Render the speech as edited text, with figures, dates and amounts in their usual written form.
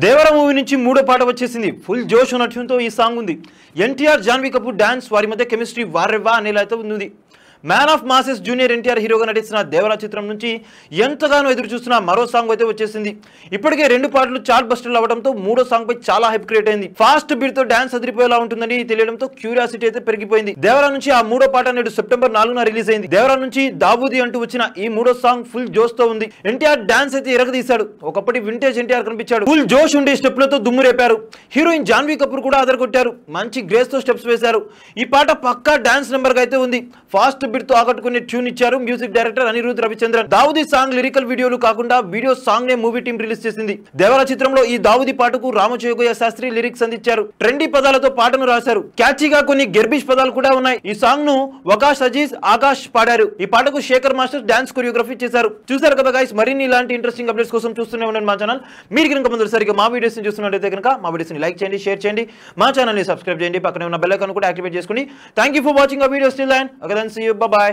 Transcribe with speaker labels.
Speaker 1: దేవర movie నుంచి మూడో పాట వచ్చేసింది. ఫుల్ జోష్ నటుతో ఈ సాంగ్ ఉంది. ఎన్టీఆర్ జాన్వీ కపూర్ డాన్స్ వారి మధ్య కెమిస్ట్రీ వారెవ్వా అనేలా అయితే ఉంది. Man of masses junior NTR హీరోగా నటిస్తున్న దేవరా చిత్రం నుంచి ఎంతగానో ఎదురు చూస్తున్న మరో సాంగ్ అయితే వచ్చేసింది. ఇప్పటికే రెండు పాటలు చార్ట్ బస్టర్లు అవడంతో మూడో సాంగ్ పై చాలా హైప్ క్రియేట్ అయింది. ఫాస్ట్ బీట్ తో డాన్స్ అదిరిపోయేలా ఉంటుందని తెలియడంతో క్యూరియాసిటీ అయితే పెరిగిపోయింది. దేవరా నుంచి ఆ మూడో పాట నేడు సెప్టెంబర్ 4న రిలీజ్ అయింది. దేవరా నుంచి దావూది అంటూ వచ్చిన ఈ మూడో సాంగ్ ఫుల్ జోష్ తో ఉంది. ఎన్టీఆర్ డాన్స్ అయితే ఎరగదీశాడు. ఒకప్పటి వింటేజ్ ఎన్టీఆర్ కనిపించాడు. ఫుల్ జోష్ ఉండే స్టెప్లతో దుమ్ము రేపారు. హీరోయిన్ జాన్వీ కపూర్ కూడా అదరగొట్టారు. మంచి గ్రేస్ తో స్టెప్స్ వేశారు. ఈ పాట పక్కా డాన్స్ నెంబర్ గా అయితే ఉంది. ఫాస్ట్ బీట్ తో ఆకట్టుకునే ట్యూన్ ఇచ్చారు music director Anirudh Ravichandran. Dawoodi song lyrical వీడియోలు కాకుండా వీడియో సాంగ్ నే మూవీ టీం రిలీజ్ చేసింది. దేవరా చిత్రంలో ఈ దావూది పాటకు రామచోగయ్య శాస్త్రి లిరిక్స్ అందించారు. ట్రెండీ పదాలతో పాటను రాశారు. క్యాచీగా కొన్ని గెర్బిష్ పదాలు కూడా ఉన్నాయి. ఈ సాంగ్ ను వకాష్ అజీజ్ ఆకాష్ పాడారు. ఈ పాటకు శేఖర్ మాస్టర్ డాన్స్ కొరియోగ్రఫీ చేశారు. చూసారు కదా గైస్, మరిన్ని ఇలాంటి ఇంట్రెస్టింగ్ అప్డేట్స్ కోసం చూస్తూనే ఉండండి మా ఛానల్. మీరు కనుక మొదటిసారిగా మా వీడియోస్ ని చూస్తున్నట్లయితే కనుక మా వీడియోస్ ని లైక్ చేయండి, షేర్ చేయండి, మా ఛానల్ ని సబ్స్క్రైబ్ చేయండి, పక్కనే ఉన్న బెల్ ఐకాన్ కూడా యాక్టివేట్ చేసుకోండి. Thank you for watching our videos till then. Okay then see you, bye by.